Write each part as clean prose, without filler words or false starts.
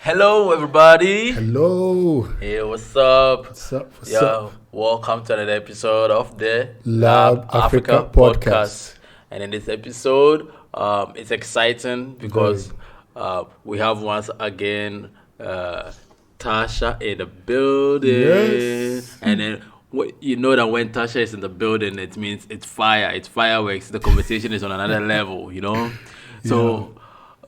Hello, everybody. Hello. Hey, what's up? What's up? What's up? Welcome to another episode of the L.A.B. Africa podcast. And in this episode, it's exciting because we have once again Tasha in the building. Yes. And then you know that when Tasha is in the building, it means it's fire. It's fireworks. The conversation is on another level, you know? So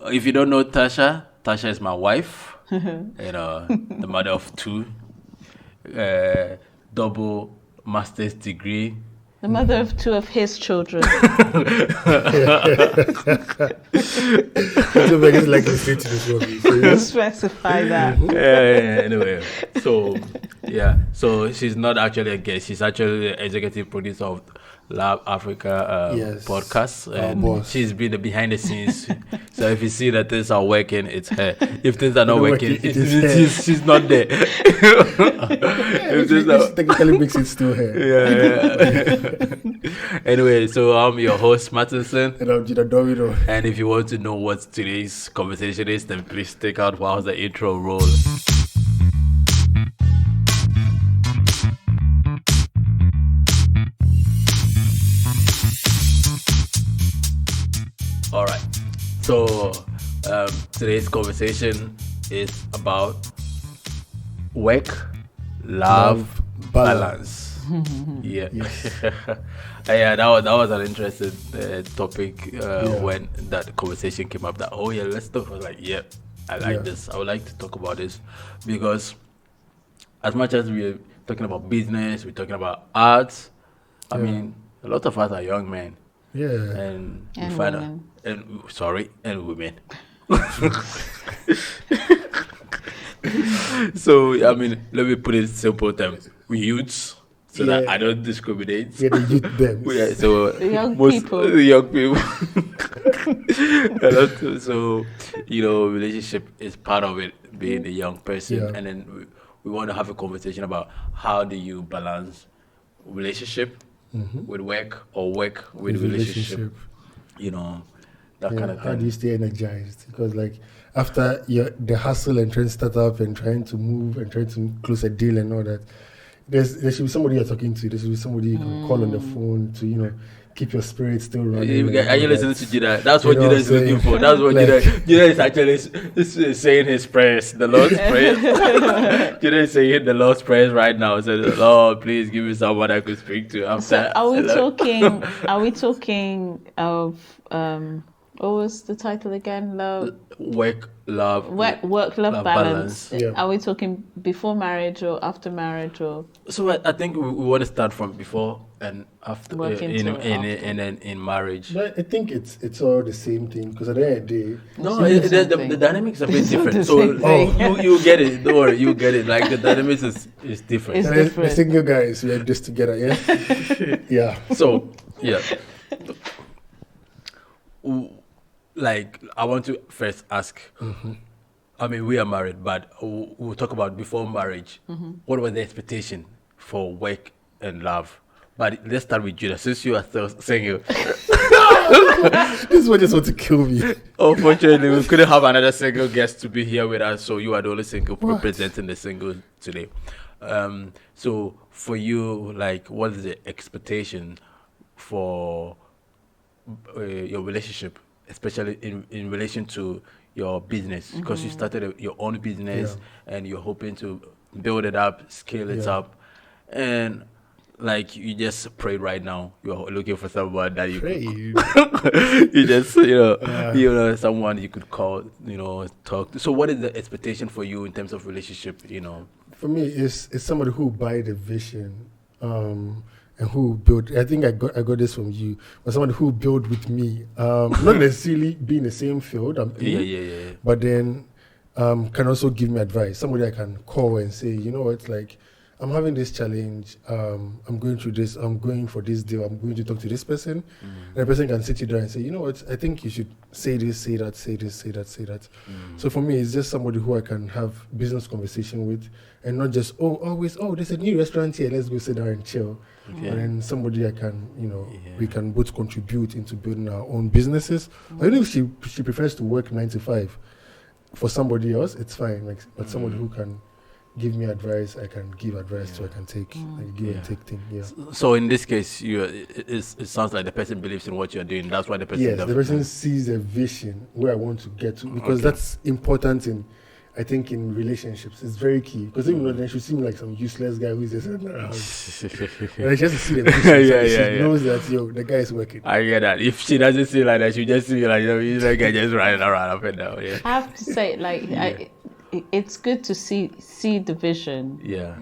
if you don't know Tasha is my wife, the mother of two, double master's degree. The mother of two of his children. So I guess like to say to this one. Specify that. Anyway, so she's not actually a guest. She's actually the executive producer of L.A.B. Africa podcast, and she's been the behind the scenes. So if you see that things are working, it's her. If things are not working, she's not there. This technically makes it still her. Anyway, so I'm your host Martinson, And I'm Gina Domino. and if you want to know what today's conversation is, then please stick out while the intro rolls. All right. So today's conversation is about work-life balance. Yeah. That was an interesting topic when that conversation came up. That let's talk. I was like, I like this. I would like to talk about this because as much as we're talking about business, we're talking about arts. I mean, a lot of us are young men. Yeah. And we find women. And women. So I mean, let me put it in simple terms: we youths, so that I don't discriminate. Yeah, the youth them. So The young people. So relationship is part of it, being a young person, and then we want to have a conversation about how do you balance relationship with work or work with relationship. That kind of thing. How do you stay energized? Because like after the hustle and trying to start up and trying to move and trying to close a deal and all that, there should be somebody you're talking to. There should be somebody you can call on the phone to keep your spirit still running. Are you listening to Judah? That's what Judah is looking for. That's what Like- Judah is actually saying his prayers, the Lord's prayer. Judah is saying the Lord's prayers right now. So, Lord, please give me someone I could speak to after. So are we talking of what was the title again? Work, love balance. balance. Are we talking before marriage or after marriage or So I think we want to start from before and after, Working till after. and then in marriage. But I think it's all the same thing because at the end of the day, No, It's not the the same thing. dynamics are a bit It's not different. the So same thing. you get it. Don't worry, you get it. Like the dynamics is different. It's the different. single guys, we are just together, yeah. So, like, I want to first ask, I mean, we are married, but we'll talk about before marriage. What was the expectation for work and love? But let's start with Judah, since you are still single. This one just want to kill me. Unfortunately, we couldn't have another single guest to be here with us, so you are the only single representing the single today. So for you, like, what is the expectation for your relationship, especially in relation to your business? Because you started your own business and you're hoping to build it up, scale it up, and like you just prayed right now, you're looking for someone that you you just someone you could call, talk to. So what is the expectation for you in terms of relationship? For me, it's somebody who buy the vision, and who build. I think I got this from you, but somebody who build with me, not necessarily be in the same field I'm in, but then can also give me advice. Somebody I can call and say, like, I'm having this challenge, I'm going through this, I'm going for this deal, I'm going to talk to this person. And the person can sit you down and say, I think you should say this, say that, say this, say that, say that. So for me, it's just somebody who I can have business conversation with and not just, there's a new restaurant here, let's go sit down and chill. Okay. And then somebody I can, we can both contribute into building our own businesses. I don't know if she prefers to work 9 to 5. for somebody else, it's fine. Like, but somebody who can give me advice, I can give advice to, I can take, like give and take thing. Yeah. So in this case, it sounds like the person believes in what you're doing. That's why the person. Yes, the person sees a vision where I want to get to, because that's important in, I think, in relationships. It's very key, because even though they should seem like some useless guy who's just sitting around, and she has to see the vision. She knows that the guy is working. I get that. If she doesn't see like that, she just see like he's like guy just running around up and down. Yeah. I have to say, like, it's good to see the vision. Yeah.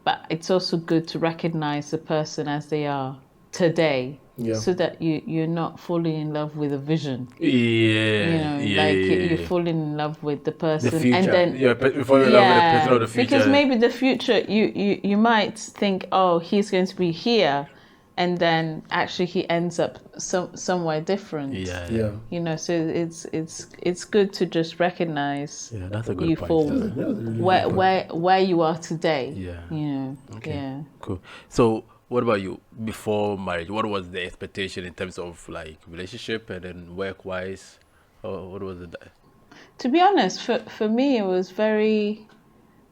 But it's also good to recognize the person as they are today. Yeah. So that you're not falling in love with a vision. Yeah. You're falling in love with the person, the future. and then you're falling in love with the person of the future. Because maybe the future, you might think, oh, he's going to be here, and then actually he ends up somewhere different. Yeah. You know, so it's good to just recognize. Yeah, that's a good you point. for That's a really good point. where you are today. Yeah. You know. Okay. Yeah. Cool. So, what about you? Before marriage, what was the expectation in terms of like relationship and then work-wise? Or what was it? To be honest, for me, it was very,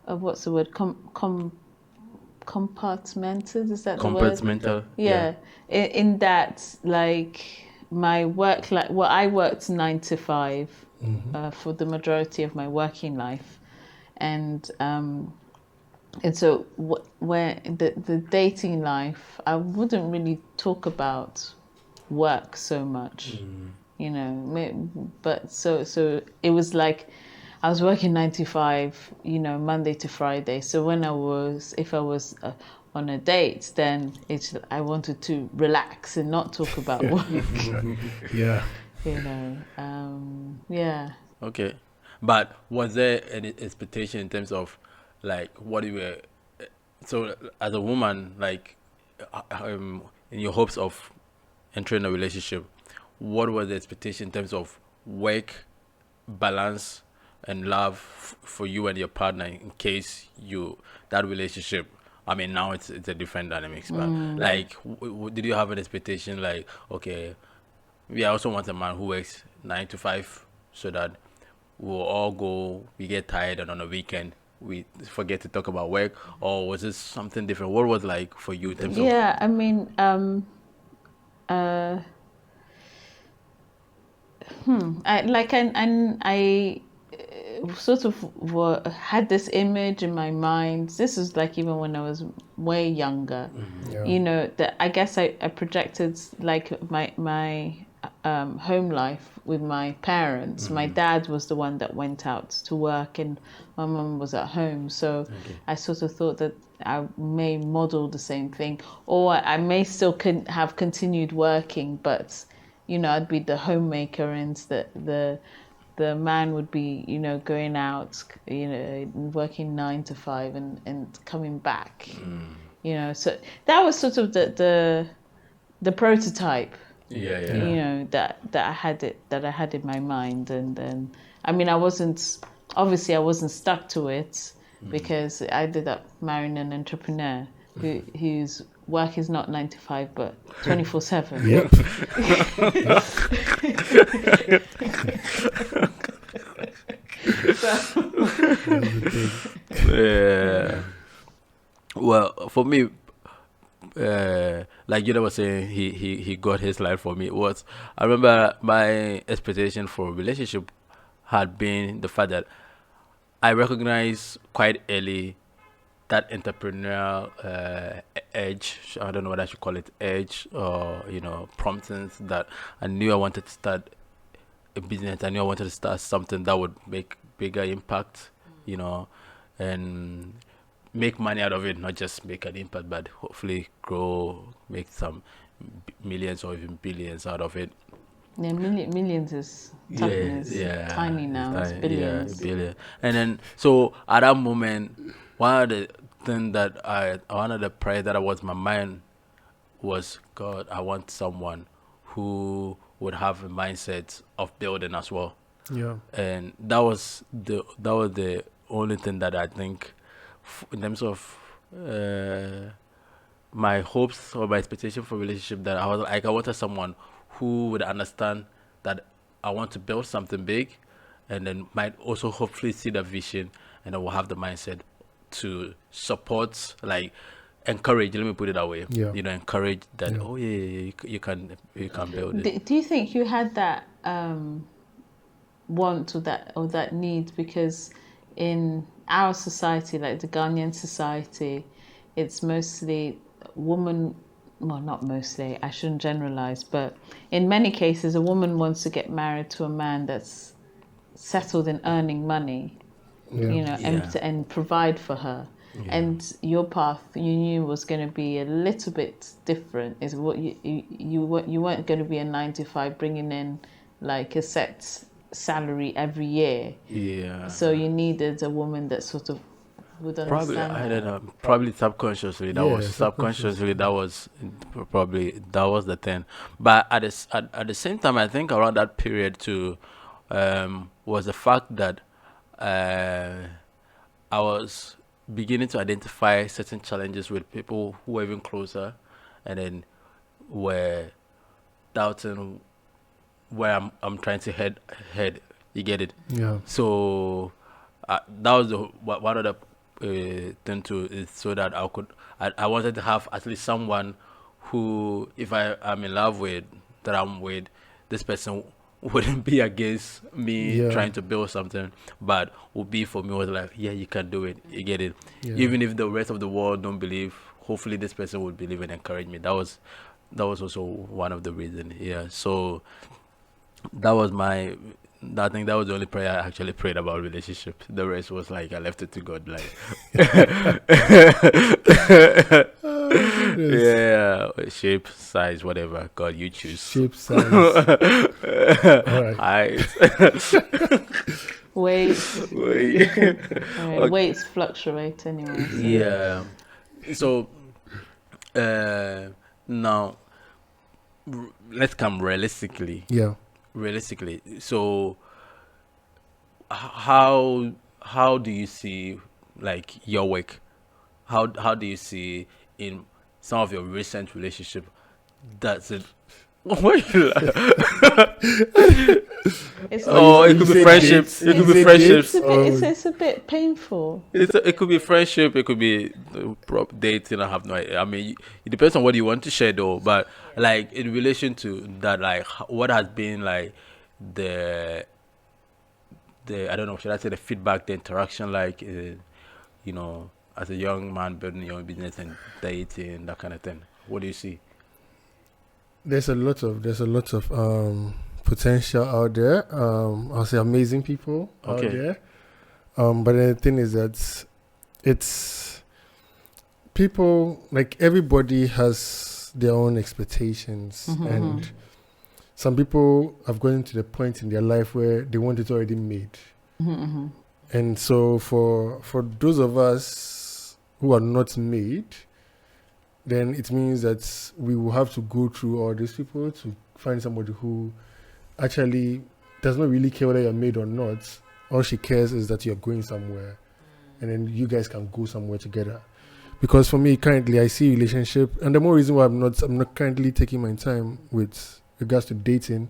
what's the word? Compartmented. Is that the word? Compartmental. Yeah. In that, like, my work, like, well, I worked 9 to 5 for the majority of my working life, and so where the dating life, I wouldn't really talk about work so much, you know. But so it was like I was working 9 to 5, you know, Monday to Friday. So if I was on a date, then I wanted to relax and not talk about work. Yeah. You know, yeah. Okay. But was there any expectation in terms of like what you were, so as a woman, like in your hopes of entering a relationship, what was the expectation in terms of work balance and love for you and your partner in case that relationship, I mean, now it's a different dynamics, but like did you have an expectation like, okay, we also want a man who works 9 to 5 so that we'll all go, we get tired, and on a weekend we forget to talk about work? Or was this something different? What was like for you in terms of? Yeah, I mean, I sort of had this image in my mind. This is like even when I was way younger. Yeah. You know, that I guess I projected like my home life with my parents. My dad was the one that went out to work, and my mum was at home. So I sort of thought that I may model the same thing, or I may still have continued working, but you know, I'd be the homemaker, and the man would be, you know, going out, you know, working 9 to 5 and coming back. You know, so that was sort of the prototype. Yeah. You know, that I had in my mind, and then I mean, I wasn't stuck to it, because I ended up marrying an entrepreneur whose work is not 9 to 5 but 24/7. Yep. Yeah. Well, for me, like you were saying, he got his life for me. I remember my expectation for a relationship had been the fact that I recognized quite early that entrepreneurial edge. I don't know what I should call it, edge, or you know, promptings that I knew I wanted to start a business. I knew I wanted to start something that would make bigger impact, you know, and make money out of it, not just make an impact, but hopefully grow, make some millions or even billions out of it. Yeah, millions is tiny now. It's billions. Yeah, billion. And then, so at that moment, one of the things that one of the prayer that was in my mind was, God, I want someone who would have a mindset of building as well. Yeah. And that was the only thing that I think, in terms of my hopes or my expectation for relationship, that I was like, I wanted someone who would understand that I want to build something big, and then might also hopefully see the vision, and then will have the mindset to support, like encourage. Let me put it that way. Yeah. Encourage that. Yeah. Oh yeah, you can build it. Do you think you had that want or that need? Because in our society, like the Ghanaian society, it's mostly woman. Well, not mostly. I shouldn't generalize, but in many cases, a woman wants to get married to a man that's settled in earning money, Yeah. and provide for her. Yeah. And your path, you knew, was going to be a little bit different. Is what you weren't going to be a 9 to 5 bringing in like a set salary every year. Yeah. So you needed a woman that sort of would Probably, understand I that. don't know. Probably subconsciously, that Yeah, was subconsciously that was probably that was the thing. But at the same time, I think around that period too, was the fact that I was beginning to identify certain challenges with people who were even closer, and then were doubting where I'm trying to head. You get it? Yeah. So that was one of the thing too, is so that I wanted to have at least someone who, if I'm in love with, that I'm with, this person wouldn't be against me Yeah. trying to build something, but would be for me was like, yeah, you can do it. You get it? Yeah. Even if the rest of the world don't believe, hopefully this person would believe and encourage me. That was also one of the reasons. Yeah. So that was I think that was the only prayer I actually prayed about relationship. The rest was like I left it to God. Like, yeah, shape, size, whatever. God, you choose. Shape, size. All right. Height. Weight. Okay. Weights fluctuate anyway. So. Yeah. So now let's come realistically. Yeah. So how do you see like your work? How do you see in some of your recent relationship? That's it. What you laugh? It's It could be friendship. It could be friendships. it's a bit painful. It could be friendship. It could be dating. I have no idea. I mean, it depends on what you want to share, though. But like in relation to that, like what has been like the I don't know. Should I say the feedback, the interaction, like as a young man building your own business and dating, that kind of thing. What do you see? There's a lot of potential out there. I'll say amazing people out Okay. there. But the thing is that it's people, like everybody has their own expectations, and some people have gotten to the point in their life where they want it already made. And so for those of us who are not made, then it means that we will have to go through all these people to find somebody who actually does not really care whether you're made or not. All she cares is that you're going somewhere, and then you guys can go somewhere together. Because for me, currently, I see relationship, and the more reason why I'm not currently taking my time with regards to dating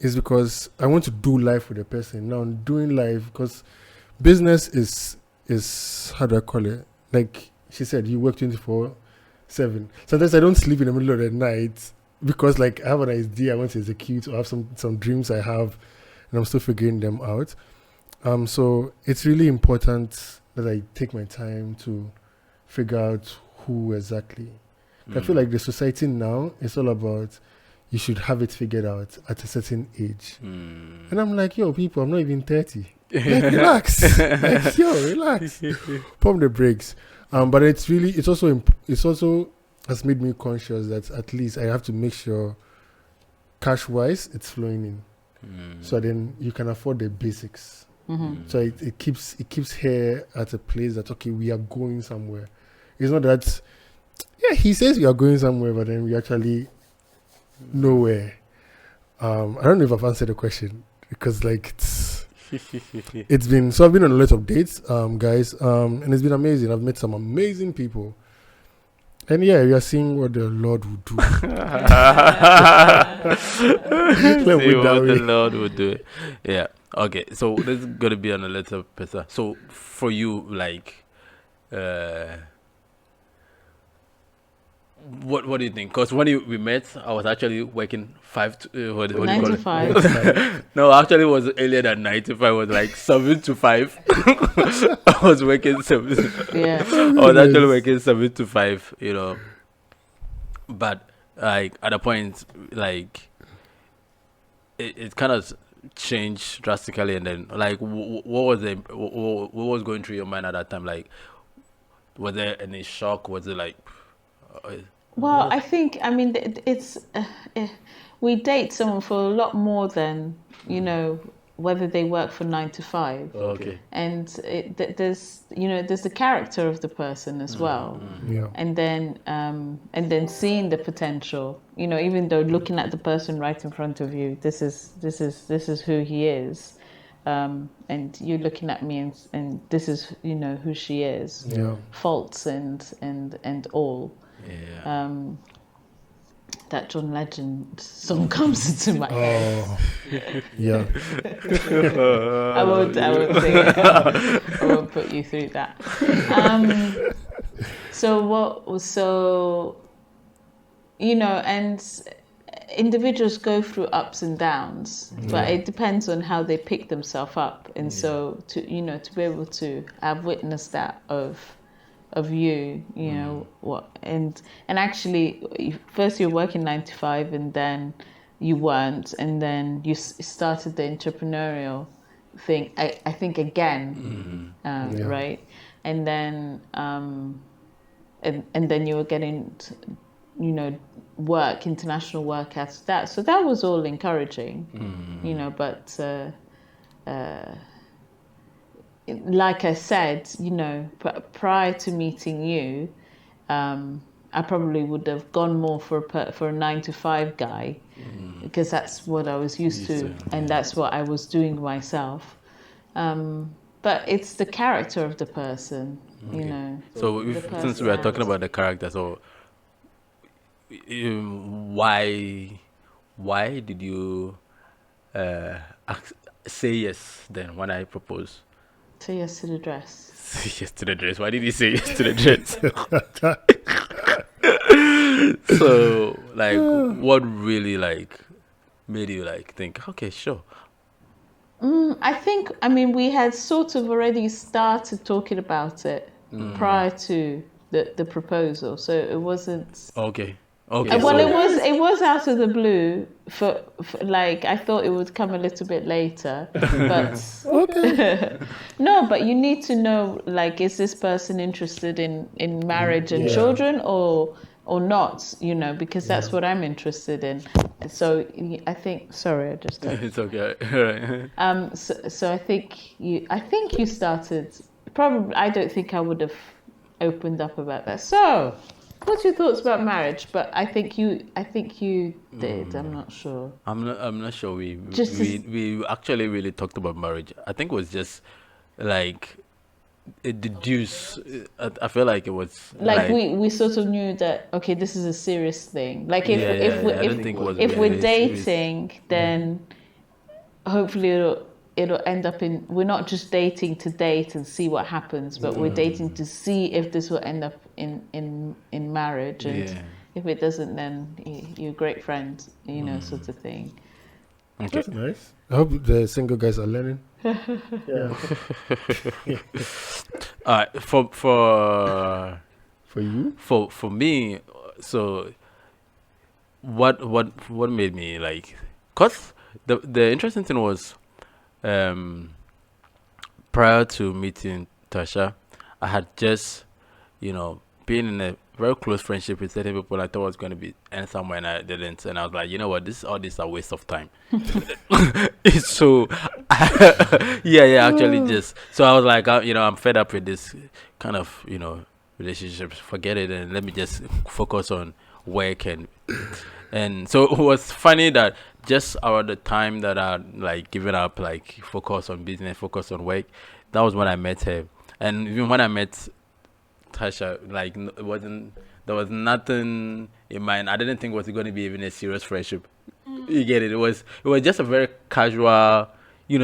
is because I want to do life with a person. Now I'm doing life because business is how do I call it? Like she said, you work 24/7. Sometimes I don't sleep in the middle of the night because like I have an idea I want to execute or have some dreams I have, and I'm still figuring them out. So it's really important that I take my time to figure out who exactly. I feel like the society now is all about you should have it figured out at a certain age. And I'm like, yo, people, I'm not even 30. Like, relax. Like, yo, relax. Pump the brakes. But it's also has made me conscious that at least I have to make sure cash wise it's flowing in. So then you can afford the basics. So it keeps here at a place that okay, we are going somewhere. It's not that yeah, he says we are going somewhere, but then we actually nowhere. I don't know if I've answered the question because like it's been so I've been on a lot of dates, guys, and it's been amazing. I've met some amazing people, and yeah, we are seeing what the Lord will do. See what the Lord will do. Yeah. Okay, so this is gonna be on a little better. So for you, like, uh, what do you think? Because when we met, I was actually working what do you Nine call to it? five. 9 to 5. No, actually, it was earlier than 9 to 5. It was like 7 to 5. I was working seven. Yeah. I was actually Goodness. working 7 to 5. But like at a point, like it kind of changed drastically. And then like, what was what was going through your mind at that time? Like, was there any shock? Was it like, uh, Well, I think, I mean, it's we date someone for a lot more than, whether they work for 9 to 5. okay, And there's the character of the person as well. Yeah. And then seeing the potential, even though looking at the person right in front of you, this is who he is. And you're looking at me, and this is who she is, Yeah. faults and all. yeah. That John Legend song comes into my head. Oh. Yeah. I won't sing it. I won't put you through that. And individuals go through ups and downs, but it depends on how they pick themselves up. And so to be able to have witnessed that of you, what, and actually first you're working 9 to 5, and then you weren't, and then you started the entrepreneurial thing, I think again, Yeah. right? And then and then you were getting international work after that, so that was all encouraging. But like I said, prior to meeting you, I probably would have gone more for a 9 to 5 guy, because that's what I was used to, and that's what I was doing myself. But it's the character of the person, So the since we are talking personality. about the character, so why did you say yes then when I proposed? Say yes to the dress. Say yes to the dress. Why did you say yes to the dress? So like, what really like made you like think, okay, sure. I mean, we had sort of already started talking about it prior to the proposal, so it wasn't. Okay. Okay. Well, So it was out of the blue. For like, I thought it would come a little bit later, but no. But you need to know, like, is this person interested in marriage and Yeah. children, or not? Because that's what I'm interested in. So I think. Sorry, I just. it's okay. Right. So I think you started. Probably, I don't think I would have opened up about that. So, what's your thoughts about marriage? But I think you did. I'm not sure. I'm not sure Just we actually really talked about marriage. I think it was just like it deduced. I feel like it was Like we sort of knew that, okay, this is a serious thing. Like if Yeah, if yeah, we yeah. I don't think it was if we're really serious. dating, then hopefully it'll end up in, we're not just dating to date and see what happens, but we're dating to see if this will end up in marriage, and Yeah. if it doesn't, then you're a great friend, sort of thing. Okay. That's nice. I hope the single guys are learning. Yeah. For For you? for me, so what made me like, cause the interesting thing was, prior to meeting Tasha, I had just been in a very close friendship with certain people I thought was going to be end somewhere, and I didn't, and I was like, you know what, all this is a waste of time. So yeah, actually just, so I was like, I'm fed up with this kind of relationships, forget it, and let me just focus on work. And so it was funny that just around the time that I like given up, like focus on business, focus on work, that was when I met her. And even when I met Tasha, like there was nothing in mind. I didn't think it was going to be even a serious friendship. You get it? It was just a very casual,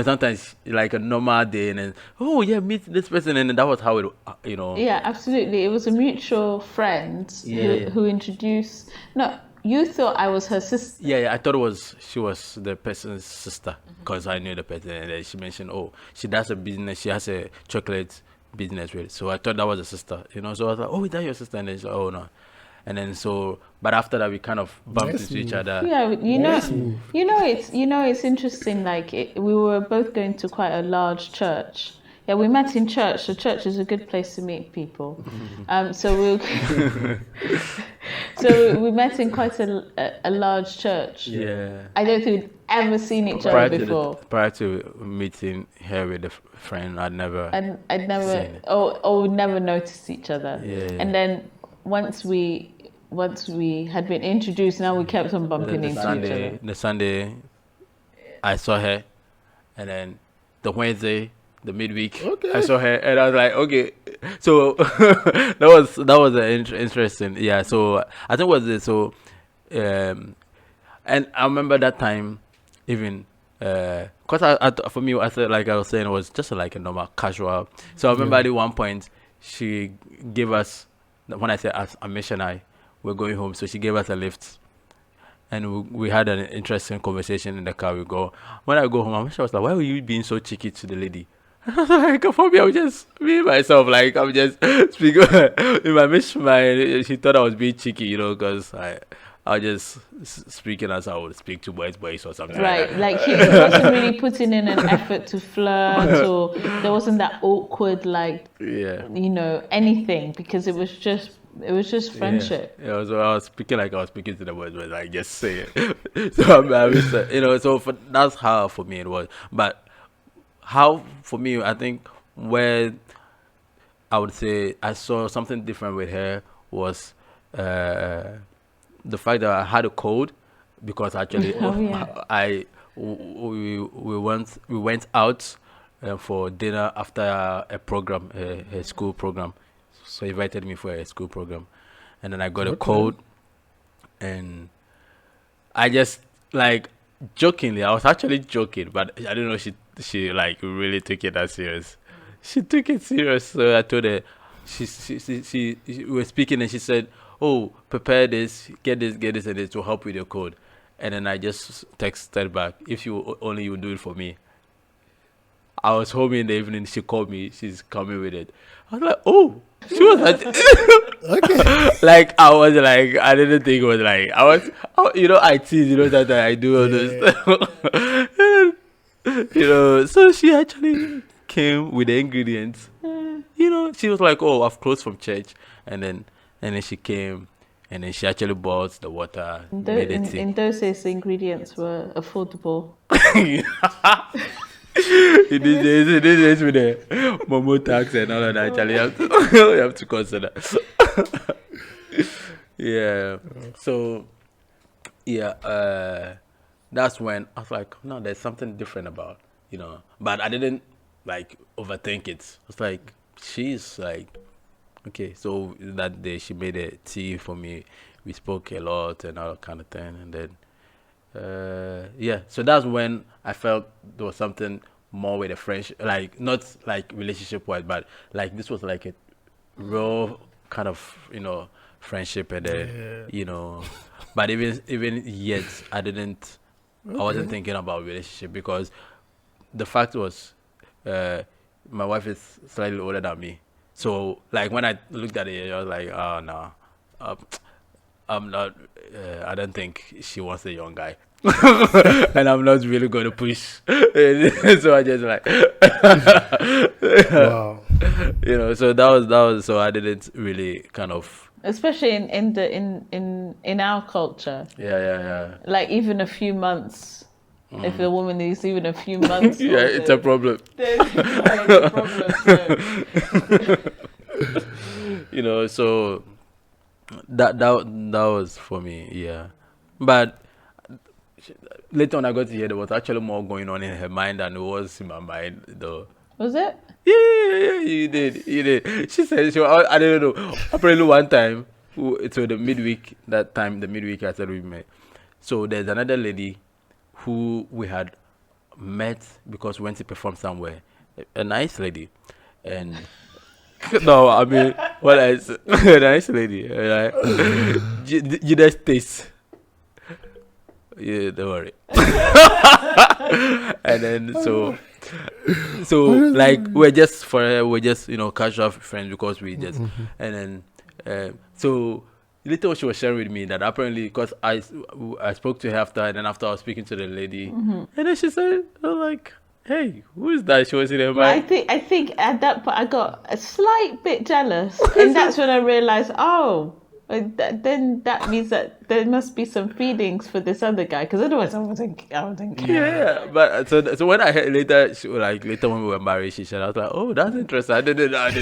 sometimes like a normal day, and then oh yeah, meet this person, and then that was how it, Yeah, absolutely. It was a mutual friend Yeah. who introduced. No, you thought I was her sister. Yeah, I thought she was the person's sister because I knew the person, and then she mentioned, oh, she does a business, she has a chocolate business with, so I thought that was a sister, So I was like, oh, is that your sister? And then she said, oh no, and then but after that we kind of bumped Nice into each move. other. Yeah, Nice move. it's interesting. Like we were both going to quite a large church. Yeah, we met in church. So church is a good place to meet people. So we met in quite a large church. Yeah. I don't think we'd ever seen each other before. Prior to meeting her with a friend, I'd never. And I'd never, seen it. or we'd never noticed each other. Yeah. And then once we had been introduced, now we kept on bumping into each other. The Sunday, I saw her, and then the Wednesday, the midweek, Okay. I saw her, and I was like, okay. So that was interesting. Yeah. So I think was it. So, and I remember that time, even. Cause for me, I said, like I was saying, it was just like a normal casual. So I remember at one point she gave us, when I said as a missionary, we're going home, so she gave us a lift, and we had an interesting conversation in the car. We go, when I go home, I was like, why were you being so cheeky to the lady? Like, for me, I was just me myself, like I'm just speaking in my mission. She thought I was being cheeky, because I was just speaking as I would speak to boys or something. Right, Like he wasn't really putting in an effort to flirt, or there wasn't that awkward, like, anything, because it was just friendship. Yeah, so I was speaking like I was speaking to the boys, but like just say it. So I was, so that's how for me it was. But how for me, I think where I would say I saw something different with her was the fact that I had a cold, because actually we went out for dinner after a program, a school program. So he invited me for a school program, and then I got a cold, and I just like jokingly, I was actually joking, but I don't know, she like really took it that serious. She took it serious, so I told her, she we were speaking, and she said, oh, prepare this, get this, and this to help with your cold. And then I just texted back, if you would do it for me. I was home in the evening, she called me, she's coming with it. I was like, oh, she was like, Okay. like, I was like, I didn't think it was like, I tease, that I do all this stuff. So she actually came with the ingredients. She was like, oh, I've closed from church. And then she came, and then she actually bought the water, made it tea. In those days, the ingredients were affordable. It is with the Momo tax and all of that. Actually, you have to consider. Yeah. So, yeah, that's when I was like, no, there's something different about, But I didn't like overthink it. It's like she's like, okay. So that day she made a tea for me. We spoke a lot and all that kind of thing, and then. So that's when I felt there was something more with a friendship, like not like relationship wise, but like this was like a real kind of friendship, and but even yet I didn't, I wasn't thinking about relationship, because the fact was my wife is slightly older than me, so like when I looked at it, I was like, oh no. I'm not. I don't think she wants a young guy, and I'm not really going to push. So I just like, Wow. So that was. So I didn't really kind of. Especially in our culture. Yeah. Like even a few months. If the woman is even a few months. Yeah, it's a problem. It's a problem. So. That was for me, yeah. But later on, I got to hear there was actually more going on in her mind than it was in my mind, though. Was it? Yeah, you did. She said, I don't know. Apparently, one time, so the midweek I said we met. So there's another lady who we had met because we went to perform somewhere. A nice lady, and no, I mean, well, as a nice lady, right? You just taste. Yeah, don't worry. And then so like we're just casual friends because we just and then so later she was sharing with me that apparently because I spoke to her after, and then after I was speaking to the lady, and then she said, I'm like, hey, who is that? She was in her Well, mind. I think at that point I got a slight bit jealous, and that's when I realized, then that means that there must be some feelings for this other guy, because otherwise I wouldn't care. Yeah, but so when I heard later, later when we were married, she said, I was like, oh, that's interesting. I didn't like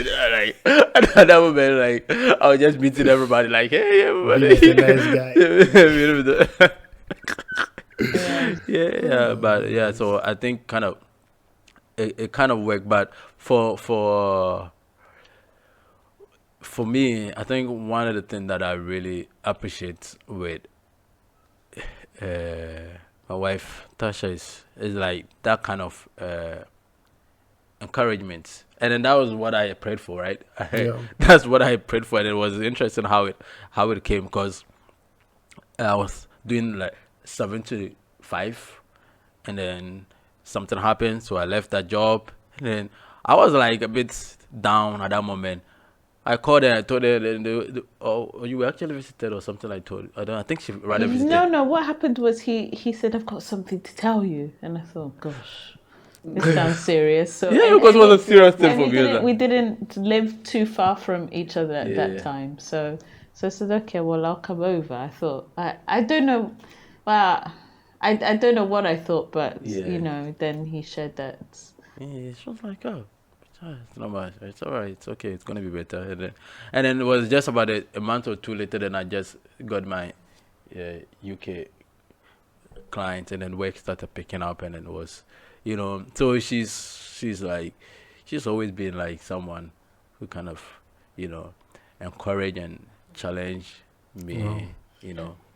at that moment, like I was just meeting everybody, like, hey, everybody, He's a nice guy. yeah, but yeah. So I think kind of it kind of worked, but for me, I think one of the things that I really appreciate with my wife Tasha is like that kind of encouragement, and then that was what I prayed for, right? Yeah. That's what I prayed for, and it was interesting how it came, because I was doing like 7 to 5, and then something happened, so I left that job, and then I was like a bit down at that moment. I called her. I told her, "Oh, you were actually visited or something." I told. I don't. I think she rather visited. No. What happened was he said, "I've got something to tell you," and I thought, "Gosh, this sounds serious." So Yeah, because it was a serious thing and for me. we didn't live too far from each other at that Yeah. time. So I said, "Okay, well, I'll come over." I thought I don't know, well, I don't know what I thought, but Yeah. then he shared that. Yeah, she was like, "Oh, it's not much. It's all right. It's okay. It's gonna be better." And then it was just about a month or two later. Then I just got my UK client, and then work started picking up, and then it was, So she's like, she's always been like someone who kind of, encourage and challenge me.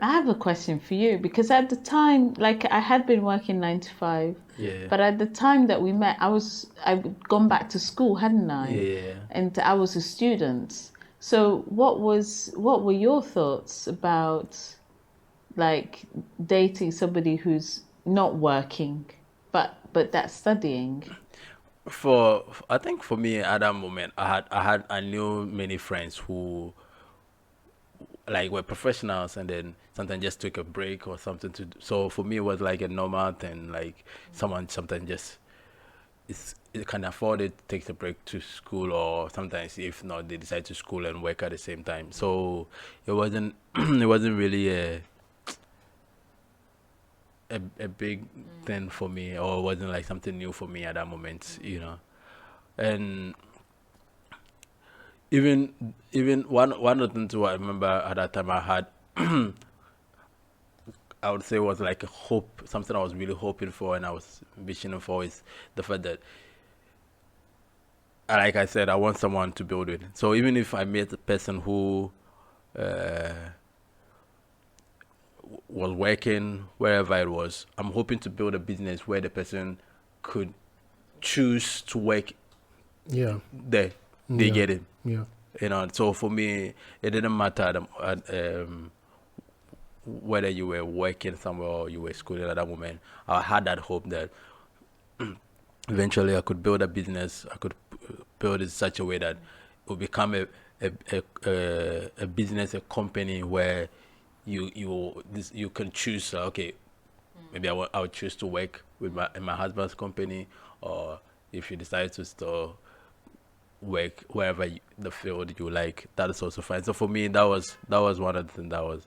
I have a question for you, because at the time, like, I had been working 9 to 5, Yeah. but at the time that we met, I'd gone back to school, hadn't I? Yeah. And I was a student. So what were your thoughts about, like, dating somebody who's not working, but that's studying? I think for me at that moment, I knew many friends who like were professionals, and then sometimes just took a break or something to do. So for me it was like a normal thing, like someone sometimes just it can afford it, takes a break to school, or sometimes if not they decide to school and work at the same time. So it wasn't it wasn't really a big thing for me, or it wasn't like something new for me at that moment. And even one of the things I remember at that time I had I would say was like a hope, something I was really hoping for and I was visioning for, is the fact that, like I said, I want someone to build with. So even if I met a person who was working wherever it was, I'm hoping to build a business where the person could choose to work Yeah. there. They Yeah. get it. Yeah. So for me, it didn't matter whether you were working somewhere or you were schooling at that moment. I had that hope that eventually I could build a business. I could build it in such a way that it would become a business, a company where you can choose. Okay, maybe I would choose to work with my husband's company, or if you decide to still work wherever the field you like, that is also fine. So for me, that was one of the things that I was,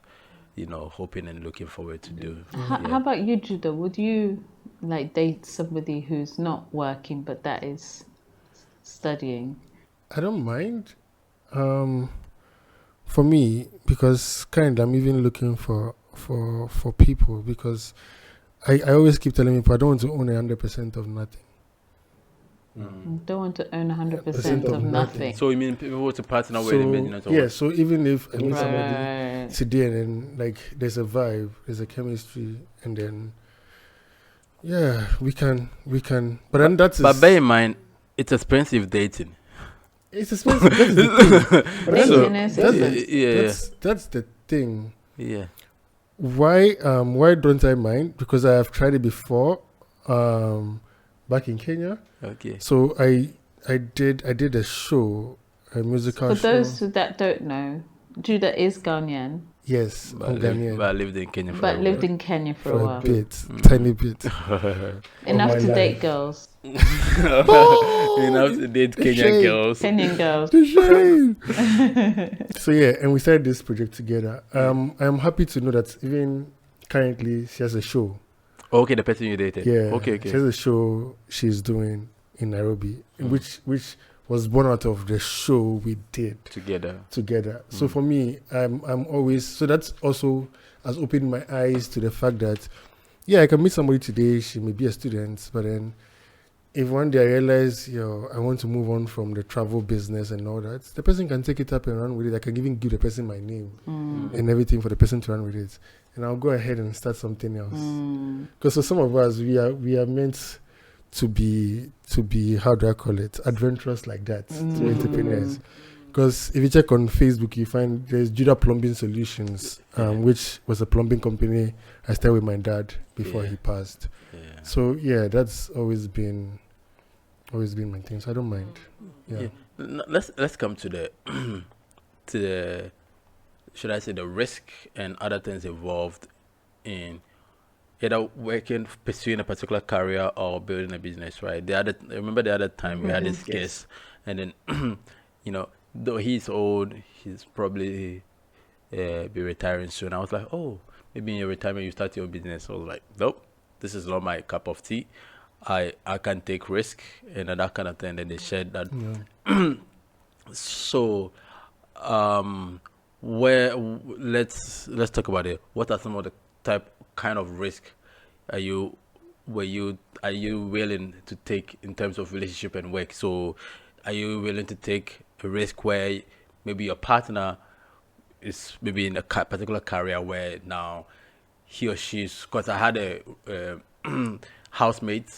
hoping and looking forward to do. How about you, Judah? Would you like date somebody who's not working but that is studying? I don't mind. For me, because I'm even looking for people, because I always keep telling people I don't want to own 100% of nothing. Don't want to own 100% of nothing. So you mean people to partner with in business? Yeah. So even if I meet Right. somebody today and then like there's a vibe, there's a chemistry, and then Yeah, we can. But then But bear in mind, it's expensive dating. it's expensive. That's the thing. But then Dating is that's the thing. Yeah. Why don't I mind? Because I have tried it before, back in Kenya. Okay. So I did a show, a musical For show. those that don't know, Judah is Ghanaian, Yes, I'm Ghanaian. But I lived in Kenya for but a lived while. in Kenya for a For a while. bit, tiny bit. Enough my to life. date girls, Enough to date Kenyan shame. girls. Kenyan girls. The shame. So yeah, and we started this project together. I'm happy to know that even currently she has a show. Okay, the person you dated. Yeah. Okay. She has a show she's doing in Nairobi, which was born out of the show we did Together. So for me, I'm always, so that's also has opened my eyes to the fact that I can meet somebody today, she may be a student, but then if one day I realize I want to move on from the travel business and all that, the person can take it up and run with it. I can even give the person my name and everything for the person to run with it, and I'll go ahead and start something else. Because for some of us, we are meant to be how do I call it, adventurous like that, to entrepreneurs. Because if you check on Facebook, you find there's Judah Plumbing Solutions, which was a plumbing company I started with my dad before he passed. Yeah. So that's always been my thing. So I don't mind. Yeah. Let's come to the to the, should I say, the risk and other things involved in either pursuing a particular career or building a business, right? Remember the other time we had this guest, and then though he's old, he's probably be retiring soon. I was like, oh, maybe in your retirement you start your own business. I was like, nope, this is not my cup of tea. I can't take risk and that kind of thing. And they shared that. Yeah. So, let's talk about it. What are some of the kind of risk are you willing to take in terms of relationship and work? So, are you willing to take a risk where maybe your partner is maybe in a particular career where now he or she's, because I had a housemate.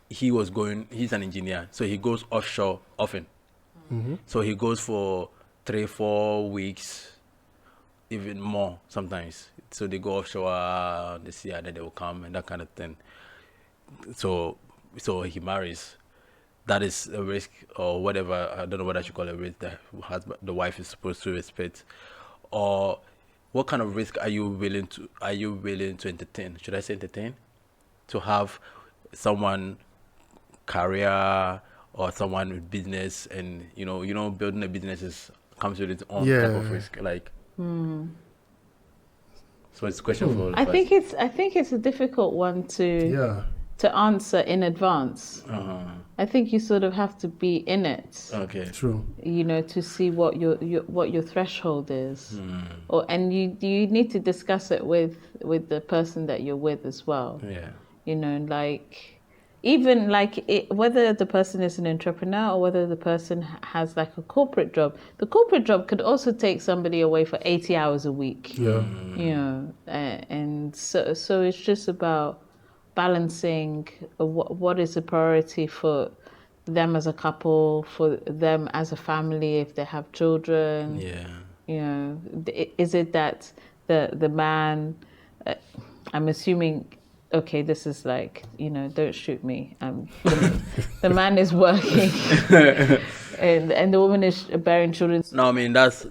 He's an engineer, so he goes offshore often. So he goes for 3-4 weeks, even more sometimes. So they go offshore on the sea, and then they will come and that kind of thing. So he marries. That is a risk or whatever. I don't know what I should call a risk that the wife is supposed to respect. Or what kind of risk are you willing to entertain? Should I say entertain? To have someone career or someone with business, and building a business comes with its own type of risk. Like, so it's a question for. I think it's a difficult one to answer in advance. I think you sort of have to be in it. Okay. True. To see what your threshold is, and you need to discuss it with the person that you're with as well. Yeah. Even whether the person is an entrepreneur or whether the person has like a corporate job, the corporate job could also take somebody away for 80 hours a week. Yeah. And so it's just about balancing what is a priority for them as a couple, for them as a family if they have children. Yeah. Is it that the man, I'm assuming, okay, this is like, don't shoot me. The man is working and the woman is bearing children. No, I mean that's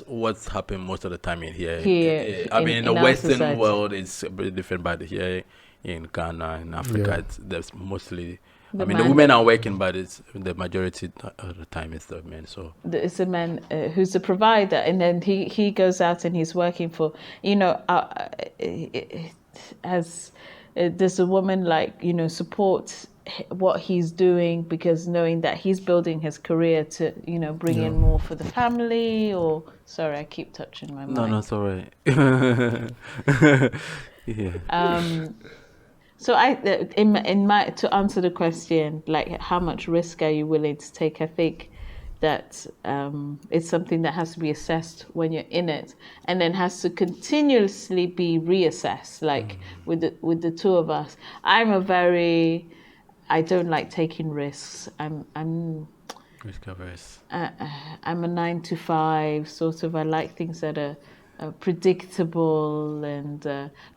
what's happened most of the time in here. In the our Western society. world, it's a bit different, but here in Ghana, in Africa, there's mostly. The the man women are working, but it's the majority of the time it's the men. So it's a man who's the provider, and then he goes out and he's working for, as does a woman support what he's doing, because knowing that he's building his career to bring in more for the family? Or sorry, I keep touching my mic. no, it's all right. Yeah. So in my to answer the question, like how much risk are you willing to take? I think that it's something that has to be assessed when you're in it, and then has to continuously be reassessed. Like with the two of us, I don't like taking risks. Risk averse. I'm a 9 to 5 sort of. I like things that are predictable, and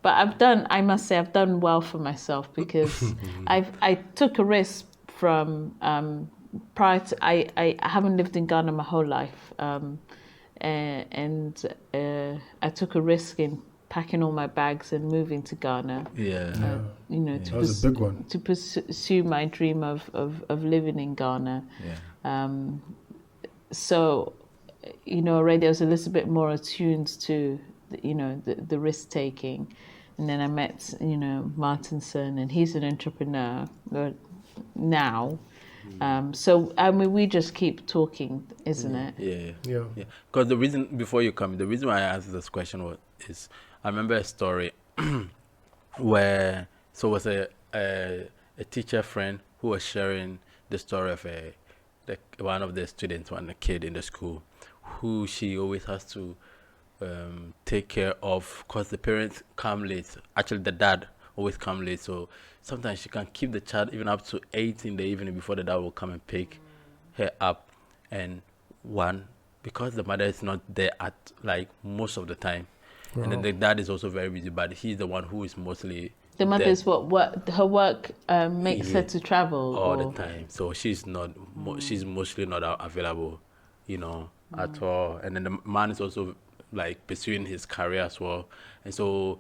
but I must say I've done well for myself, because I took a risk from prior to, I haven't lived in Ghana my whole life, and I took a risk in packing all my bags and moving to Ghana. Yeah. You know, That was a big one. to pursue my dream of living in Ghana. Yeah. So, you know, already I was a little bit more attuned to, the risk taking. And then I met, Martinson, and he's an entrepreneur now. So, I mean, we just keep talking, isn't it? Yeah. Because the reason, before you come, the reason why I asked this question is I remember a story where, so it was a teacher friend who was sharing the story of one of the students, a kid in the school, who she always has to take care of, because the parents come late. Actually, the dad always come late, so sometimes she can keep the child even up to 8 in the evening before the dad will come and pick her up. And because the mother is not there at like most of the time, and then the dad is also very busy, but he's the one who is mostly the mother is what her work makes her to travel all the time, so she's she's mostly not available, at all. And then the man is also like pursuing his career as well, and so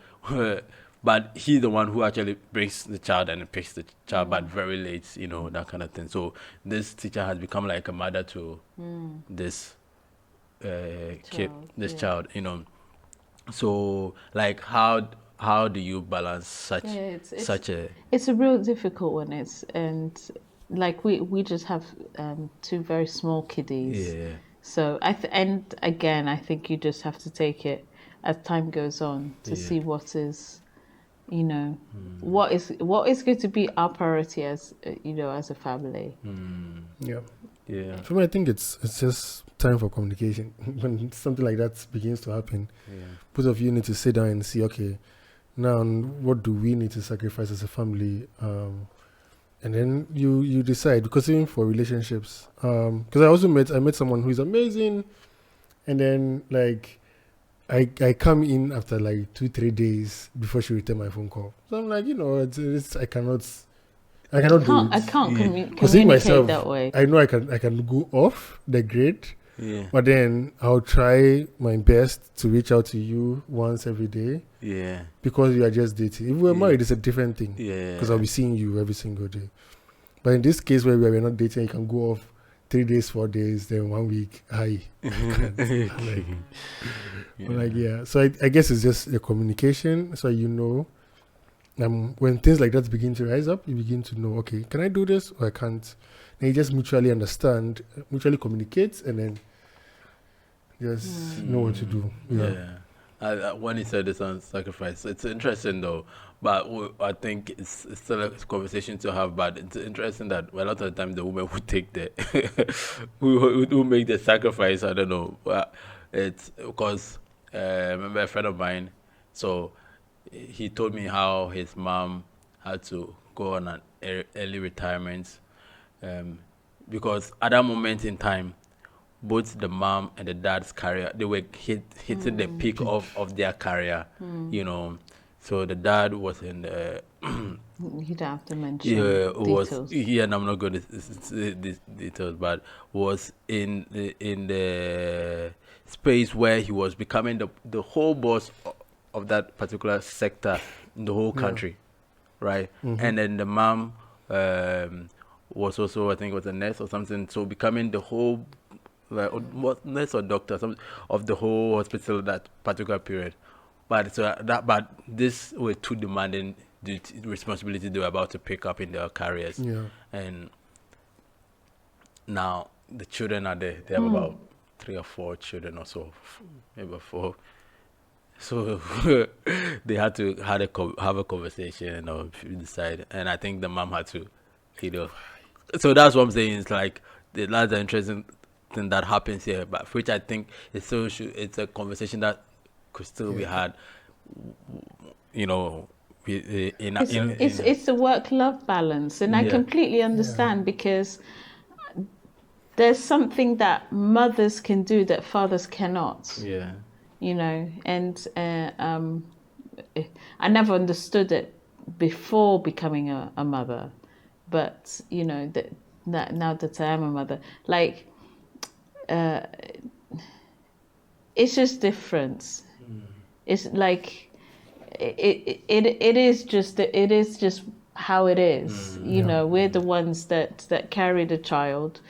but he's the one who actually brings the child and picks the child, but very late, that kind of thing. So this teacher has become like a mother to this kid, this child, So like how do you balance such a? It's a real difficult one. And like we just have two very small kiddies. Yeah. So and again, I think you just have to take it as time goes on to see what is, what is going to be our priority as as a family. Yeah. For me, I think it's just time for communication. When something like that begins to happen, both of you need to sit down and see, okay, now what do we need to sacrifice as a family, and then you decide. Because even for relationships, because I met someone who is amazing, and then like I come in after like 2-3 days before she return my phone call. So I'm like, it's I cannot do it. I can't Because communicate myself, that way. I know I can go off the grid. Yeah. But then I'll try my best to reach out to you once every day. Yeah. Because you are just dating. If we're married, it's a different thing. Yeah. Because I'll be seeing you every single day. But in this case where we're not dating, you can go off 3 days, 4 days, then 1 week. Hi. So I guess it's just the communication. So when things like that begin to rise up, you begin to know, okay, can I do this or I can't? And you just mutually understand, mutually communicate, and then just know what to do. When he said this on sacrifice, it's interesting though, but I think it's still a conversation to have. But it's interesting that a lot of the time the women who take who make the sacrifice. I don't know. It's because I remember a friend of mine. So he told me how his mom had to go on an early retirement, because at that moment in time, both the mom and the dad's career, they were hitting the peak of their career, So the dad was in the... You don't have to mention details. And I'm not going to say these details, but was in the space where he was becoming the whole boss of that particular sector in the whole country, right? And then the mom was also, I think it was a nurse or something, so becoming the whole nurse or doctor of the whole hospital that particular period. But this were too demanding the responsibility they were about to pick up in their careers. And now the children are there. They have about 3 or 4 children or so, maybe 4. So they had to have a conversation or decide. And I think the mom had to, So that's what I'm saying. It's like that's the interesting thing that happens here, but which I think is so it's a conversation that could still be had, you know, It's the work-love balance, and I Yeah. completely understand because there's something that mothers can do that fathers cannot. yeah. You know, and I never understood it before becoming a mother, but you know that now that I am a mother, like it's just different. It's like it is just how it is. You know, we're the ones that carry the child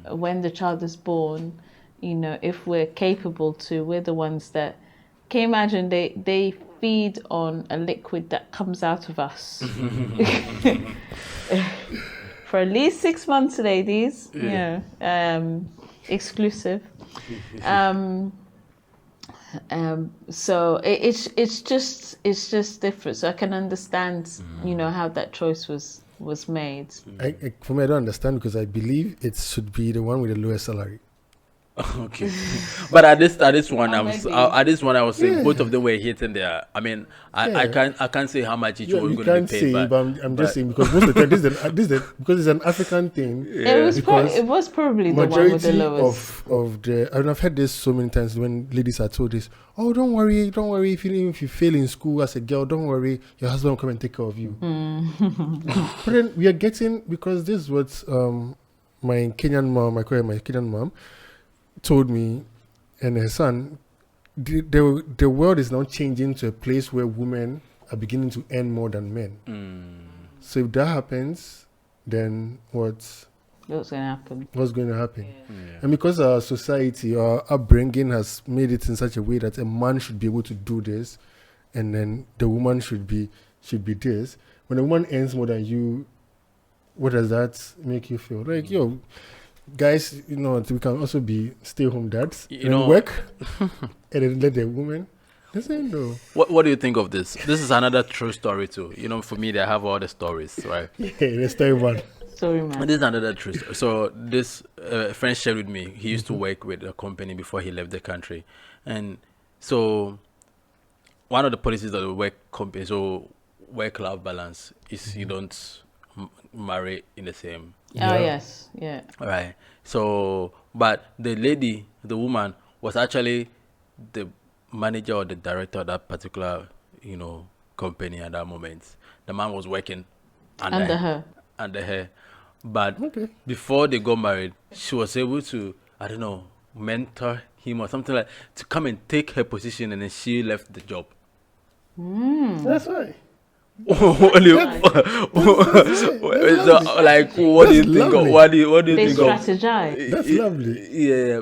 when the child is born. You know, if we're capable to, we're the ones that. Can you imagine they feed on a liquid that comes out of us for at least 6 months, ladies. Yeah. Exclusive. So it's just different. So I can understand, you know, how that choice was made. For me, I don't understand because I believe it should be the one with the lowest salary. Okay, but at this one, I was Maybe. at this one I was saying Yeah. both of them were hitting there. I mean, I Yeah. can't say how much each Yeah, one you was going to can't be paid, say, but I'm but just saying because most of the time because it's an African thing. It was probably the one with the Majority lowest. of the and I've heard this so many times when ladies are told this. Oh, don't worry if you fail in school as a girl, don't worry, your husband will come and take care of you. But then we are getting, because this is what my Kenyan mom told me and her son. The world is now changing to a place where women are beginning to earn more than men. So if that happens, then what's What's going to happen? going to happen? Yeah. And because our society, our upbringing has made it in such a way that a man should be able to do this, and then the woman should be this. When a woman earns more than you, what does that make you feel? Like, yo, guys, you know, we can also be stay-home dads, You and know- work, and then let the woman. Listen, no. What do you think of this? This is another true story too. You know, for me, they have all the stories, right? Yeah, let's tell you one. Sorry, And man. this is another true story. So this friend shared with me. He used to work with a company before he left the country, and so one of the policies of the work company, so work-life balance, is you don't marry in the same. Oh yes, yeah. Right. So, but the woman, was actually the manager or the director of that particular, you know, company at that moment. The man was working Under her. Under her. But Okay. before they got married, she was able to, I don't know, mentor him or something like, to come and take her position, and then she left the job. That's right. What do you, so, like, what do you That's think? lovely. What do you They think of? strategize. That's lovely. Yeah.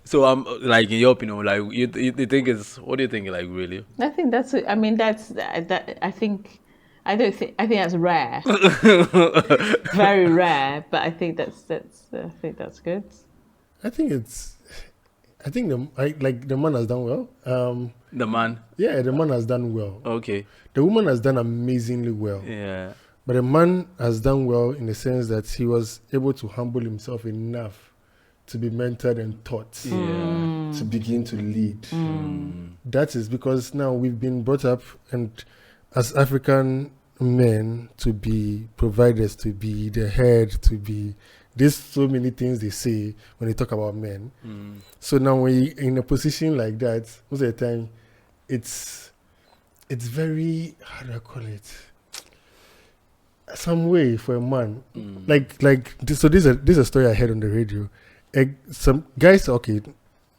So like, in your opinion, like, you think it's, what do you think, like, really? I think that's. I mean, that's that. I think. I don't think. I think that's rare. Very rare, but I think that's. I think that's good. I think the man has done well. The man. Yeah, the man has done well. Okay. The woman has done amazingly well. Yeah. But the man has done well in the sense that he was able to humble himself enough to be mentored and taught to begin to lead. That is because now we've been brought up, and as African men, to be providers, to be the head, to be, there's so many things they say when they talk about men. So now when you're in a position like that, most of the time it's very, how do I call it, some way for a man. So this is a story I heard on the radio. Some guys, okay,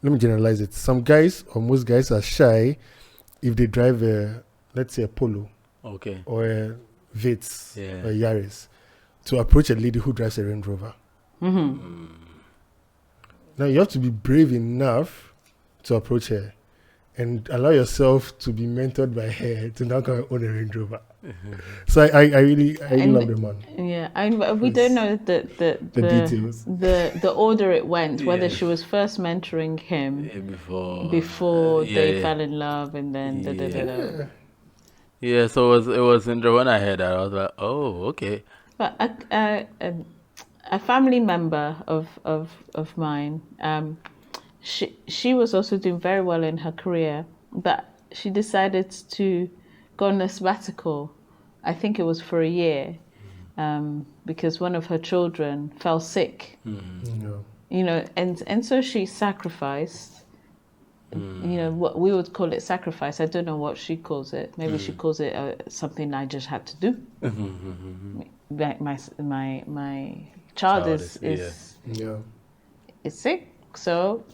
let me generalize it. Some guys, or most guys, are shy if they drive let's say a Polo Okay. or a Vitz Yeah. or a Yaris to approach a lady who drives a Range Rover. Now you have to be brave enough to approach her and allow yourself to be mentored by her to now come and own a Range Rover. So I really love the man. Yeah, we don't know the details. the order it went. Whether Yeah. she was first mentoring him Before they fell in love, and then da, da, da, da. Yeah. Yeah, so it was interesting when I heard that. I was like, oh, okay. But a family member of mine. She was also doing very well in her career, but she decided to go on a sabbatical. I think it was for a year, because one of her children fell sick. Yeah. And so she sacrificed. What we would call it sacrifice. I don't know what she calls it. Maybe she calls it something I just had to do. My child is Yeah. is sick, so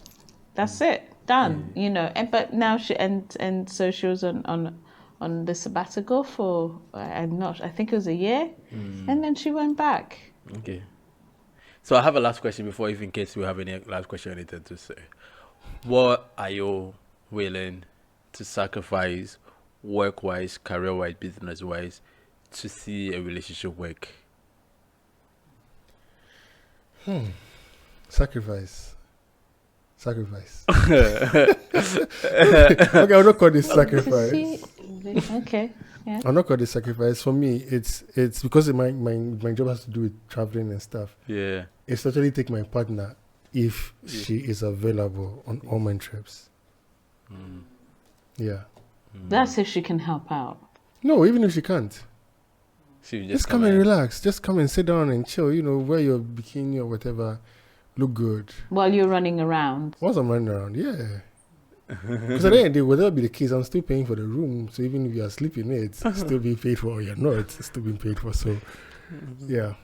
that's it, done. And but now and so she was on the sabbatical for I think it was a year, and then she went back. Okay. So I have a last question before, if in case you have any last question or anything to say. What are you willing to sacrifice, work-wise, career-wise, business-wise, to see a relationship work? Sacrifice. Okay, I'll not call this sacrifice. Okay. Yeah. I'll not call this sacrifice. For me, it's because my job has to do with traveling and stuff. Yeah. It's actually take my partner if she is available on all my trips. Yeah. That's if she can help out. No, even if she can't. She Just come and relax. Just come and sit down and chill. Wear your bikini or whatever. Look good. While you're running around. Once I'm running around, yeah. Because at the end of the day, whatever be the case, I'm still paying for the room. So even if you are sleeping in it, it's still being paid for, or you're not, it's still being paid for. So, yeah.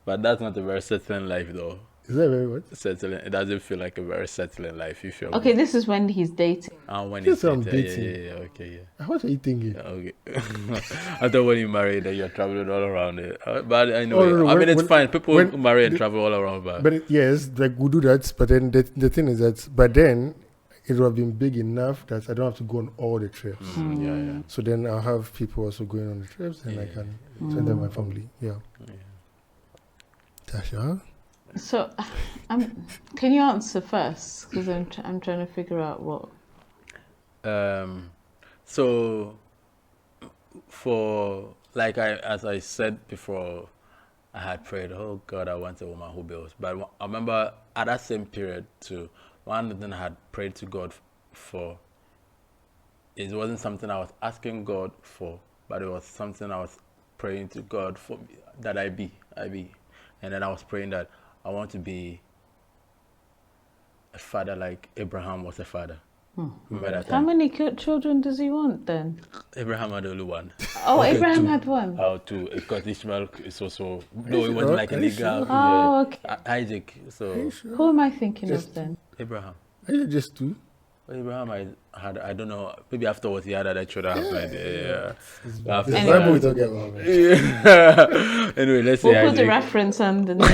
But that's not a very settling life, though. Is that very what? Settling. It doesn't feel like a very settling life. You feel. Okay, this is when he's dating. When Yes, he's I'm dating. Yeah. Okay, yeah. What are you thinking? Okay. I thought when you marry that you're traveling all around it. But anyway, no, I mean, it's fine. People when- marry and travel all around, but Yes, like we do that. But then the thing is that, but then it would have been big enough that I don't have to go on all the trips. yeah. So then I'll have people also going on the trips, and I can send them my family. Yeah. Tasha? So, can you answer first? Because I'm trying to figure out what. So for as I said before, I had prayed, oh God, I want a woman who builds. But I remember at that same period too, one thing I had prayed to God for, it wasn't something I was asking God for, but it was something I was praying to God for, that I be. And then I was praying that I want to be a father like Abraham was a father. Remember that How time? many children does he want then? Abraham had only one. Oh, Okay, Abraham two. had one. Two. Because Ishmael is also... No, it wasn't like a Are you legal... sure? Oh, okay. Isaac. So, Who am I thinking of then? Abraham. Are you just two? Abraham, I don't know, maybe afterwards he had other children. Yeah. This Anyway. Bible we talking about, man. Yeah. Anyway, let's say We'll put the Isaac. reference underneath.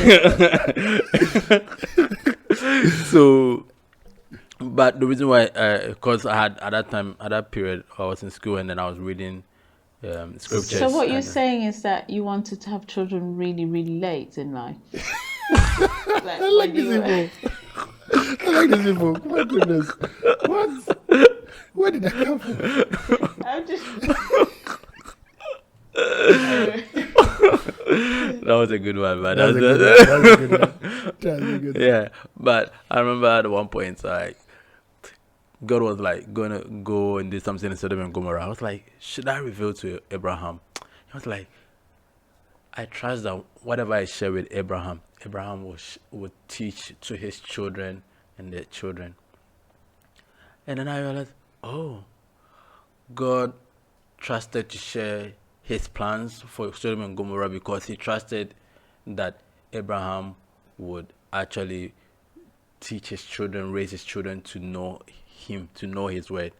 So, but the reason why, because I had at that period, I was in school and then I was reading scriptures. So what you're and- saying is that you wanted to have children really, really late in life. I like this info. I like this info. My goodness. What? Where did that come from? I'm just. That was a good one, man. That's a good one. That's a good one. That's a good one. Yeah, but I remember at one point, like, God was like going to go and do something in Sodom and Gomorrah. I was like, should I reveal to Abraham? I was like, I trust that whatever I share with Abraham, Abraham will teach to his children and their children. And then I realized, oh, God trusted to share his plans for Sodom and Gomorrah because he trusted that Abraham would actually teach his children, raise his children to know him, to know his word.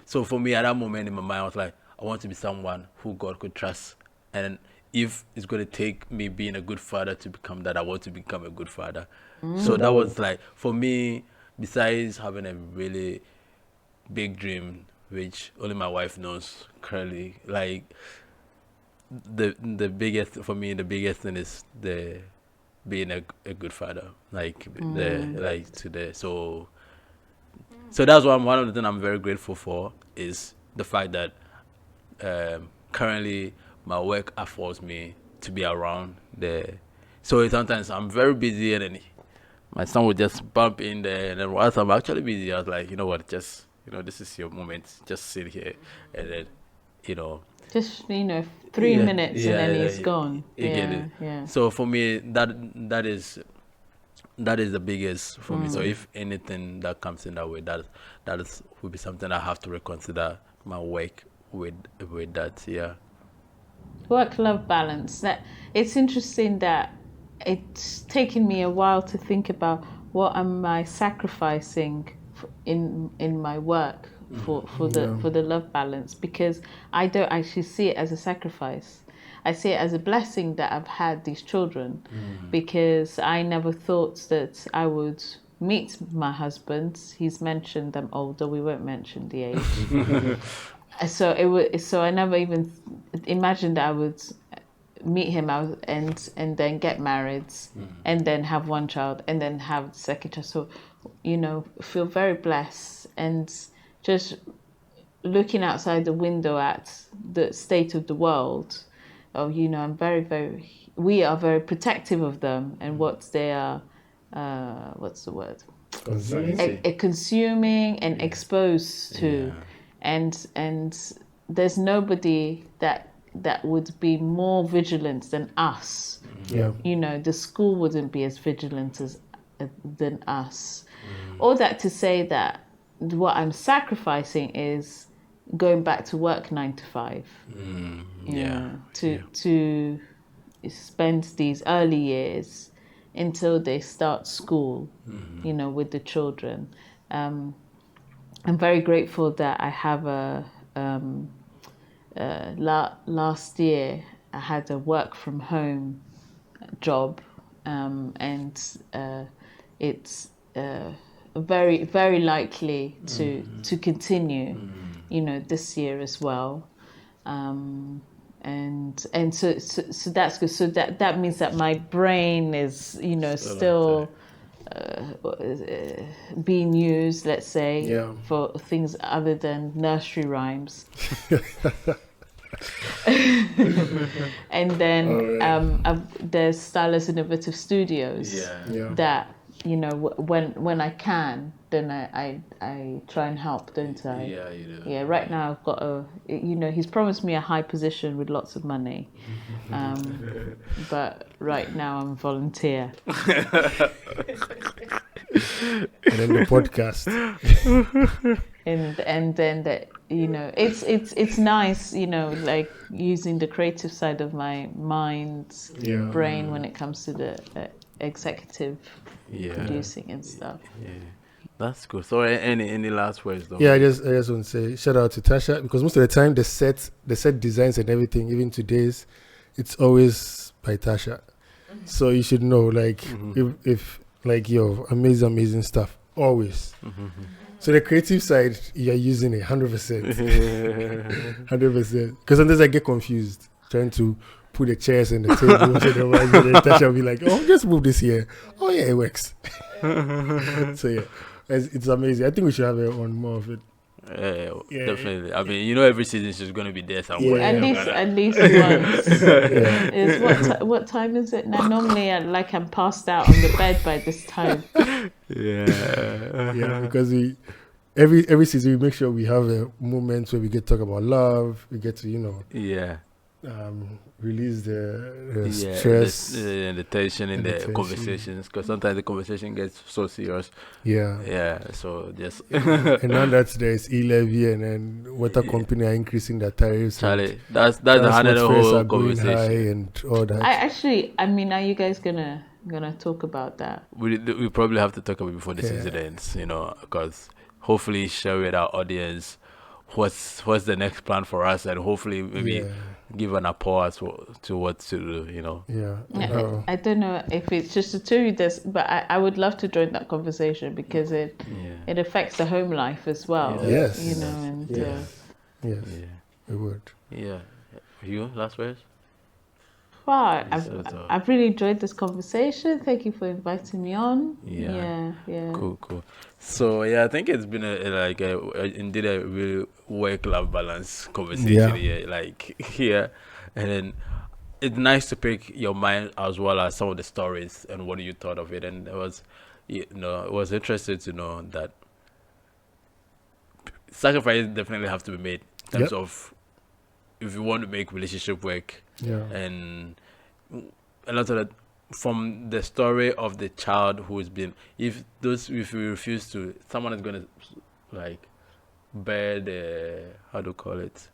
So for me, at that moment in my mind, I was like, I want to be someone who God could trust. And if it's going to take me being a good father to become that, I want to become a good father. So that was like, for me, besides having a really big dream, which only my wife knows currently, like the biggest, for me, the biggest thing is the being a good father, like so that's one of the things I'm very grateful for, is the fact that currently my work affords me to be around the So sometimes I'm very busy, and then my son would just bump in there, and then whilst I'm actually busy, I was like, you know what, just this is your moment. Just sit here, and then you know. Just 3 minutes and then he's yeah, gone. you get Yeah, it. yeah. So for me, that is the biggest for me. So if anything that comes in that way, that is would be something I have to reconsider my work with that. Yeah. Work-life balance. That it's interesting that it's taken me a while to think about what am I sacrificing in my work for the love balance, because I don't actually see it as a sacrifice. I see it as a blessing that I've had these children, because I never thought that I would meet my husband. He's mentioned I'm older. We won't mention the age. So it was. So I never even imagined that I would meet him out and then get married, and then have one child, and then have the second child. So, feel very blessed, and just looking outside the window at the state of the world. Oh, I'm very, very. We are very protective of them and what they are. What's the word? Consuming and exposed to. And there's nobody that would be more vigilant than us. The school wouldn't be as vigilant than us. All that to say that what I'm sacrificing is going back to work 9 to 5. To spend these early years until they start school, with the children. I'm very grateful that I have last year I had a work from home job, and it's very, very likely to continue, this year as well. And so that's good. So that means that my brain is, still being used, let's say, for things other than nursery rhymes. And then there's Stylus Innovative Studios that, when I can, then I try and help, don't I? Yeah, you do. Yeah, right now I've got he's promised me a high position with lots of money. But right now I'm a volunteer. And then the podcast. And then that, it's nice, like using the creative side of my brain when it comes to the executive producing and stuff. That's good. So any last words though? Yeah, I just want to say shout out to Tasha, because most of the time the set designs and everything, even today's, it's always by Tasha. So you should know, like, if like amazing stuff always. So the creative side, you're using it 100%, 100%. Because sometimes I get confused trying to put the chairs and the tables and then Tasha will be like, "Oh, just move this here. Oh yeah, it works." So yeah. It's amazing. I think we should have on more of it. Definitely. I mean, every season she's going to be there somewhere. At least once. Is what time is it now? Normally, I'm passed out on the bed by this time. Yeah, because every season we make sure we have a moment where we get to talk about love. We get to release the stress, the tension in the conversations, because sometimes the conversation gets so serious. So just and now that there's L.A.B and then water company are increasing their tariffs. Charlie, that's another whole conversation and all that. Are you guys gonna talk about that? We probably have to talk about it before the season ends, because hopefully share with our audience what's the next plan for us, and hopefully maybe give an applause to what to do, I don't know if it's just the two of us, but I would love to join that conversation, because it affects the home life as well. Yes. Yes, it would. Yeah. You, last words? Wow, I've really enjoyed this conversation. Thank you for inviting me on. Yeah. Cool. So I think it's been indeed a real work-life balance conversation here. And then it's nice to pick your mind as well as some of the stories and what you thought of it. And it was, it was interesting to know that sacrifices definitely have to be made in terms Yep. of if you want to make relationship work. Yeah. And a lot of that, from the story of the child who's been, if you refuse to, someone is going to like bear the, how do you call it,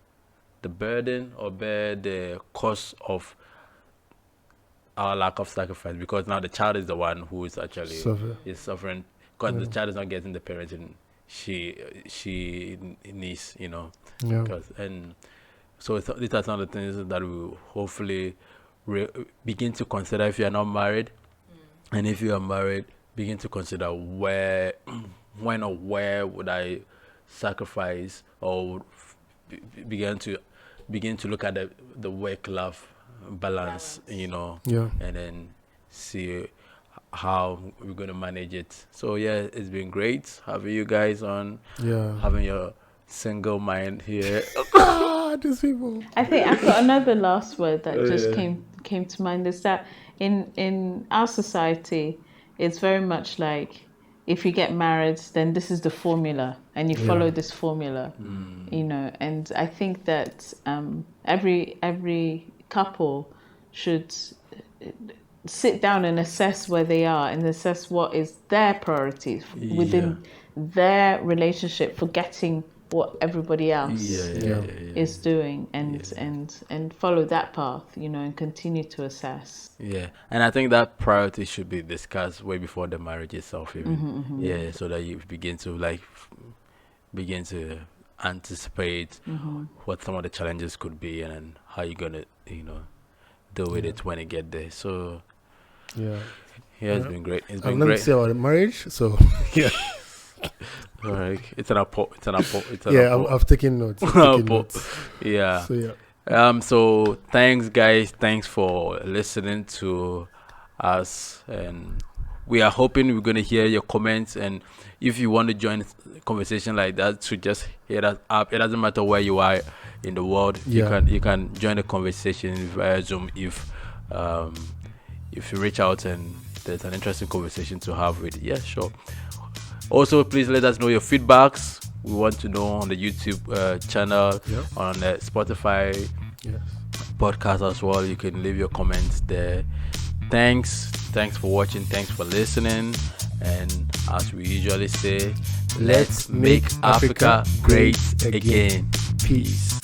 the burden or bear the cost of our lack of sacrifice, because now the child is the one who is actually Suffer. is suffering because the Yeah. child is not getting the parenting she needs, Yeah. and so these are some of the things that we hopefully begin to consider if you are not married, and if you are married, begin to consider where, when or where would I sacrifice, or begin to look at the work-life balance, Yeah. and then see how we're going to manage it. So yeah, it's been great having you guys on, Yeah. having your single mind here. These people. I think I've got another last word that just Yeah. came to mind, is that in our society, it's very much like if you get married, then this is the formula, and you follow this formula, And I think that every couple should sit down and assess where they are and assess what is their priorities within their relationship, forgetting what everybody else is doing, and follow that path, and continue to assess. Yeah, and I think that priority should be discussed way before the marriage itself, even. Yeah, so that you begin to anticipate what some of the challenges could be, and then how you're gonna, deal with it when you get there. So Yeah. it's been great. It's I've been nothing great. to say about marriage, so yeah. All right, it's an apple. Yeah, I've taken notes. Yeah. So yeah. So thanks, guys. Thanks for listening to us, and we are hoping we're gonna hear your comments. And if you want to join a conversation like that, to just hit us up. It doesn't matter where you are in the world. Yeah. You can join the conversation via Zoom if you reach out and there's an interesting conversation to have with. Yeah, sure. Also, please let us know your feedbacks. We want to know on the YouTube channel, on the Spotify podcast as well. You can leave your comments there. Thanks for watching. Thanks for listening. And as we usually say, let's make Africa great again. Peace.